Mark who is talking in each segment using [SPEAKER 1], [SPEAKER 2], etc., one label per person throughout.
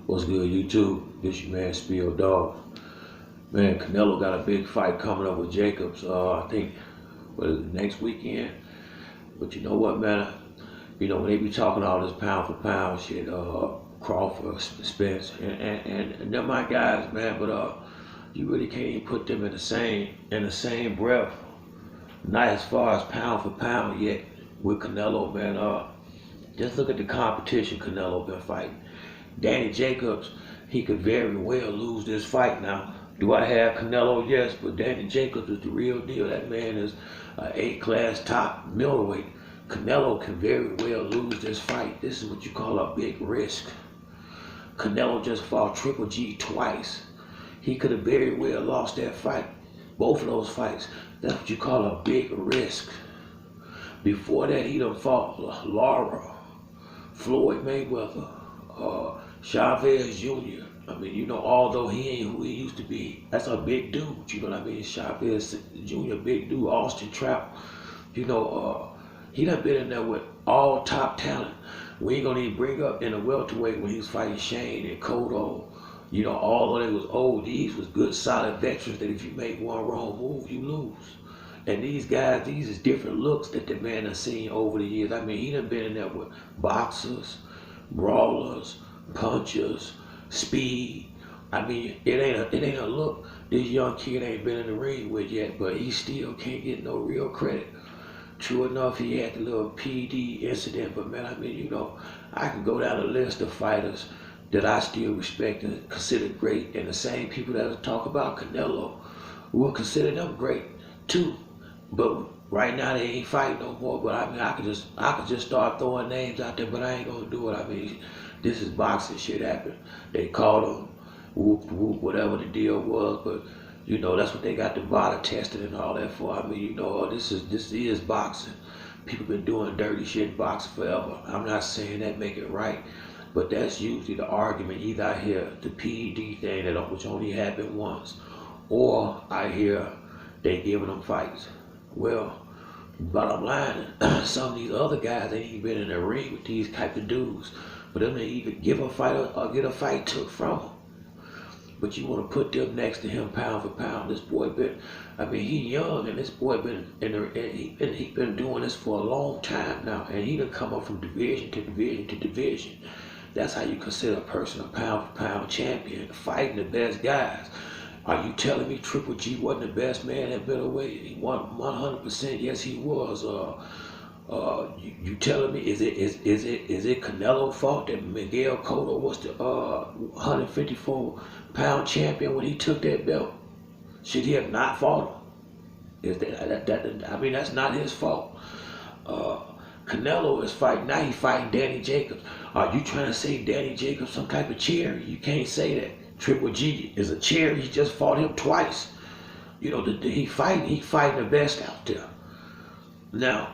[SPEAKER 1] What's good, YouTube? This your man, Spiel Dog. Man, Canelo got a big fight coming up with Jacobs. I think next weekend. But you know what, man? When they be talking all this pound for pound shit, Crawford, Spence, and they're my guys, man. But you really can't even put them in the same breath. Not as far as pound for pound yet with Canelo, man. Just look at the competition Canelo been fighting. Danny Jacobs, he could very well lose this fight now. Do I have Canelo? Yes, but Danny Jacobs is the real deal. That man is an A-class top middleweight. Canelo can very well lose this fight. This is what you call a big risk. Canelo just fought Triple G twice. He could have very well lost that fight. Both of those fights. That's what you call a big risk. Before that, he done fought Lara, Floyd Mayweather, Chavez Jr. Although he ain't who he used to be, that's a big dude. You know what I mean? Chavez Jr., big dude. Austin Trout. He done been in there with all top talent. We ain't gonna even bring up in the welterweight when he was fighting Shane and Cotto. Although they was old, these was good, solid veterans that if you make one wrong move, you lose. And these guys, these is different looks that the man has seen over the years. He done been in there with boxers, brawlers, punchers, speed. It ain't a look this young kid ain't been in the ring with yet, but he still can't get no real credit. True enough, he had the little PD incident, but man, I can go down a list of fighters that I still respect and consider great, and the same people that talk about Canelo will consider them great too. But right now they ain't fighting no more. But I could just start throwing names out there, but I ain't gonna do it. This is boxing. Shit happened. They called him, whoop whoop, whatever the deal was. But that's what they got the VADA tested and all that for. This is boxing. People been doing dirty shit in boxing forever. I'm not saying that make it right, but that's usually the argument. Either I hear the PED thing which only happened once, or I hear they giving them fights. Well, bottom line, some of these other guys ain't even been in the ring with these type of dudes. For them to even give a fight or get a fight took from them. But you want to put them next to him pound for pound. This boy he young, and this boy he been doing this for a long time now. And he done come up from division to division to division. That's how you consider a person a pound for pound champion, fighting the best guys. Are you telling me Triple G wasn't the best man at middleweight? He won 100%. Yes, he was. You telling me is it Canelo's fault that Miguel Cotto was the 154-pound champion when he took that belt? Should he have not fought him? That's not his fault. Canelo is fighting now. He's fighting Danny Jacobs. Are you trying to say Danny Jacobs some type of cherry? You can't say that. Triple G is a cherry. He just fought him twice. He fighting the best out there. Now,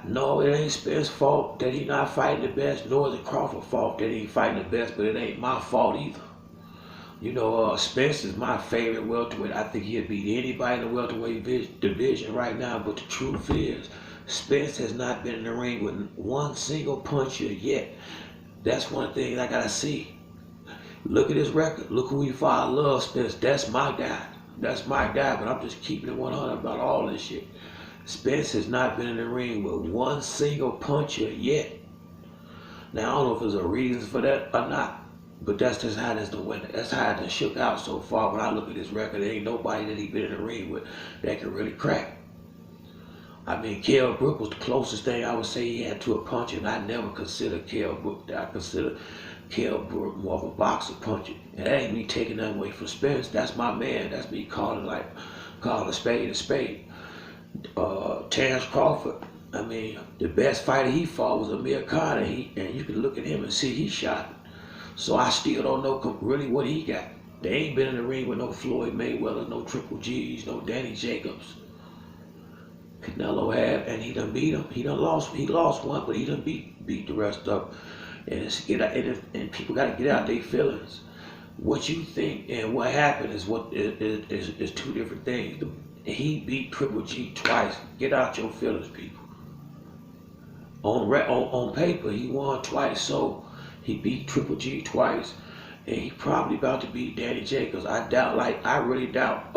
[SPEAKER 1] no, it ain't Spence's fault that he not fighting the best, nor is it Crawford's fault that he ain't fighting the best, but it ain't my fault either. Spence is my favorite welterweight. I think he'd beat anybody in the welterweight division right now, but the truth is, Spence has not been in the ring with one single puncher yet. That's one thing I gotta see. Look at his record. Look who he fought. I love Spence. That's my guy. But I'm just keeping it 100 about all this shit. Spence has not been in the ring with one single puncher yet. Now, I don't know if there's a reason for that or not, but that's just how that's how it shook out so far. When I look at his record, there ain't nobody that he been in the ring with that can really crack. Kell Brook was the closest thing I would say he had to a puncher, and I never considered Kell Brook. I consider Kell Brook more of a boxer puncher. And that ain't me taking that away from Spence. That's my man. That's me calling a spade a spade. Terrence Crawford, the best fighter he fought was Amir Khan, and you can look at him and see he shot. So I still don't know really what he got. They ain't been in the ring with no Floyd Mayweather, no Triple G's, no Danny Jacobs. Canelo have, and he done beat him. He lost one, but he done beat the rest of them. And people got to get out their feelings. What you think and what happened is two different things. He beat Triple G twice. Get out your feelings, people. On paper, he won twice, so he beat Triple G twice. and he probably about to beat Danny Jacobs. I really doubt.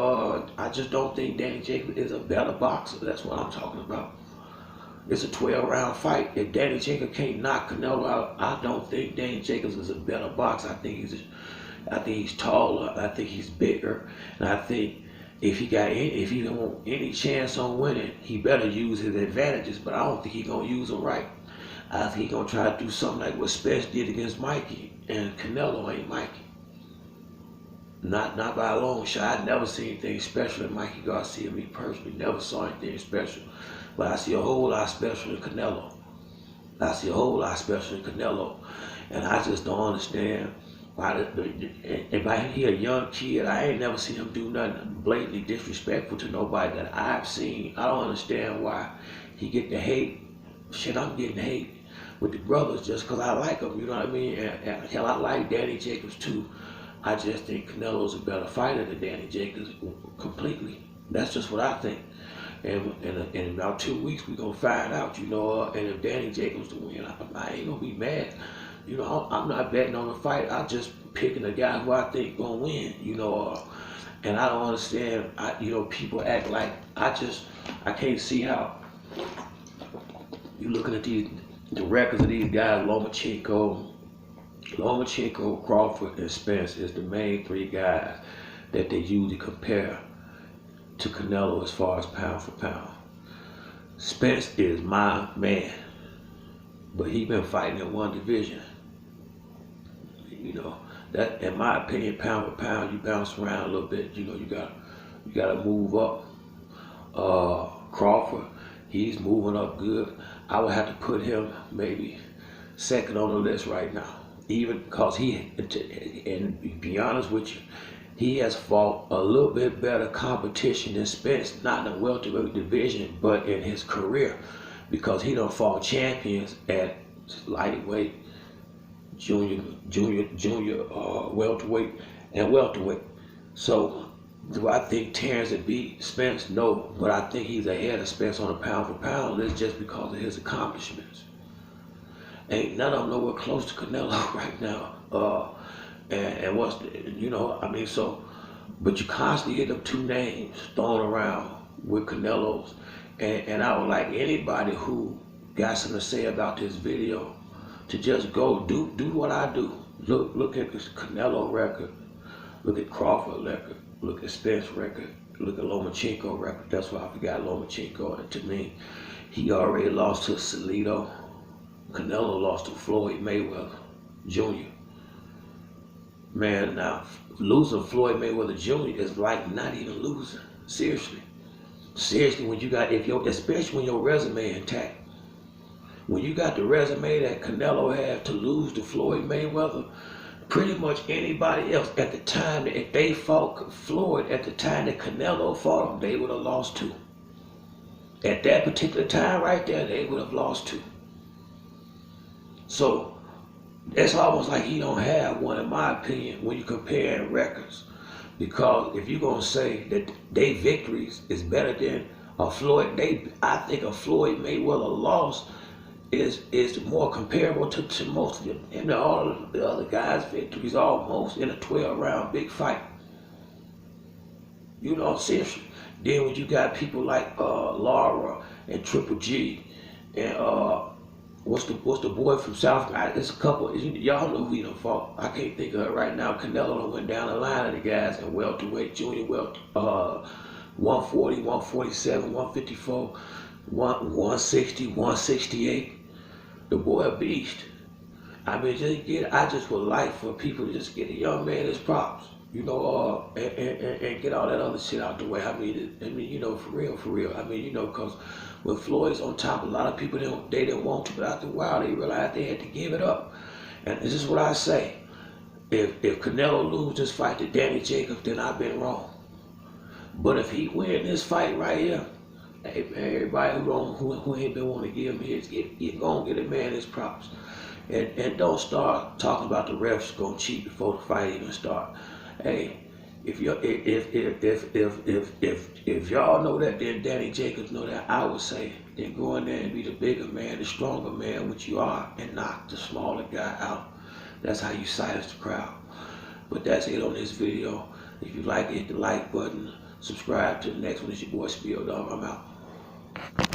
[SPEAKER 1] I just don't think Danny Jacobs is a better boxer. That's what I'm talking about. It's a 12-round fight. If Danny Jacobs can't knock Canelo out, I don't think Danny Jacobs is a better boxer. I think he's taller. I think he's bigger, and I think if he don't want any chance on winning, he better use his advantages. But I don't think he's gonna use them right. I think he's gonna try to do something like what Spence did against Mikey, and Canelo ain't Mikey. Not by a long shot. I never seen anything special in Mikey Garcia. Me personally, never saw anything special. But I see a whole lot special in Canelo. And I just don't understand why. If I hear a young kid, I ain't never seen him do nothing blatantly disrespectful to nobody that I've seen. I don't understand why he get the hate. Shit, I'm getting hate with the brothers just because I like them. You know what I mean? And hell, I like Danny Jacobs too. I just think Canelo's a better fighter than Danny Jacobs completely. That's just what I think. And in about 2 weeks, we're going to find out, you know, and if Danny Jacobs to win, I ain't going to be mad. You know, I'm not betting on the fight. I'm just picking a guy who I think going to win, you know. And I don't understand, you know, people act like, I can't see how you looking at the records of these guys, Lomachenko, Crawford, and Spence is the main 3 guys that they usually compare to Canelo as far as pound for pound. Spence is my man, but he been fighting in one division. You know, that in my opinion, pound for pound, you bounce around a little bit. You know, you gotta move up. Crawford, he's moving up good. I would have to put him maybe second on the list right now. Even because and to be honest with you, he has fought a little bit better competition than Spence, not in the welterweight division, but in his career, because he done fought champions at lightweight, junior, welterweight, and welterweight. So do I think Terrence would beat Spence? No, but I think he's ahead of Spence on a pound for pound list just because of his accomplishments. Ain't none of them nowhere close to Canelo right now. And what's the, you know, I mean, so, but you constantly get them 2 names thrown around with Canelo's. And I would like anybody who got something to say about this video to just go do what I do. Look at this Canelo record. Look at Crawford record. Look at Spence record. Look at Lomachenko record. That's why I forgot Lomachenko. And to me, he already lost to Salido. Canelo lost to Floyd Mayweather Jr. Man, now losing Floyd Mayweather Jr. is like not even losing. Seriously, when you got especially when your resume intact. When you got the resume that Canelo had to lose to Floyd Mayweather, pretty much anybody else at the time that if they fought Floyd at the time that Canelo fought him, they would have lost to. At that particular time right there, they would have lost to. So it's almost like he don't have one, in my opinion, when you compare records. Because if you're gonna say that their victories is better than a Floyd, I think a Floyd Mayweather loss is more comparable to most of them. And all of the other guys' victories almost in a 12-round big fight. You know, seriously. Then when you got people like Lara and Triple G and what's the boy from South? It's a couple. Y'all know who he done fought. I can't think of it right now. Canelo went down the line of the guys in welterweight, junior welter, 140, 147, 154, 160, 168. The boy a beast. I mean, I just would like for people to just get a young man his props. You know, and get all that other shit out the way. I mean, you know, for real. I mean, you know, because when Floyd's on top, a lot of people they didn't want to, but after a while they realized they had to give it up. And this is what I say: if Canelo loses this fight to Danny Jacobs, then I've been wrong. But if he win this fight right here, hey man, everybody who ain't been wanting to give him his, you're gonna get a man his props. And don't start talking about the refs gonna cheat before the fight even start. Hey, if y'all know that, then Danny Jacobs know that. I would say then go in there and be the bigger man, the stronger man, which you are, and knock the smaller guy out. That's how you silence the crowd. But that's it on this video. If you like it, hit the like button. Subscribe to the next one. It's your boy Spill Dog. I'm out.